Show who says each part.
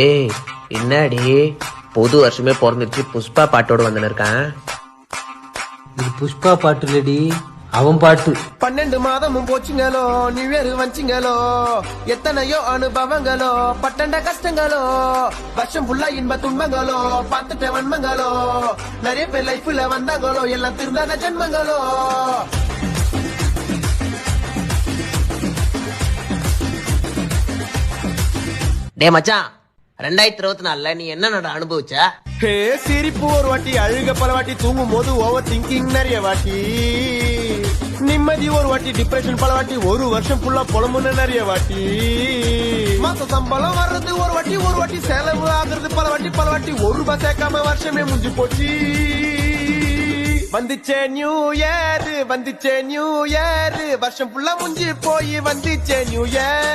Speaker 1: ஏய் என்னடி புது வருஷமே பிறந்துருச்சு புஷ்பா பாட்டோட வந்து இருக்கான்.
Speaker 2: இது புஷ்பா பாட்டு இல்லடி, அவன் பாட்டு.
Speaker 3: 12 மாதமும் போச்சுங்களோ, நியூ இயர் வந்துச்சுங்களோ, எத்தனையோ அனுபவங்களோ, பட்டண்ட கஷ்டங்களோ, வருஷம் ஃபுல்லா இன்ப துன்பங்களோ, பார்த்துட்ட வன்மங்களோ, நிறைய பேர் லைஃப்ல வந்தாங்களோ, எல்லாம் திருந்தாத ஜென்மங்களோ.
Speaker 1: டே மச்சான், 2024 நீ என்ன அனுபவிச்ச?
Speaker 3: ஹே சிரிப்பு ஒரு வாட்டி, அழுக பல வாட்டி, தூங்கும் போது ஓவர் திங்கிங் நிறைய வாட்டி, நிம்மதி ஒரு வாட்டி, டிப்ரெஷன் பல வாட்டி, ஒரு வருஷம் ஃபுல்லா புலம்புன்னு நிறைய வாட்டி, மாச சம்பளம் வர்றது ஒரு வாட்டி செலவு ஆகுறது பல வாட்டி, ஒரு ரூபாய் சேர்க்காம வருஷமே முடிஞ்சு போச்சு. வந்துச்சே நியூ இயர், வருஷம் ஃபுல்லா முடிஞ்சு போய் வந்துச்சே நியூ இயர்.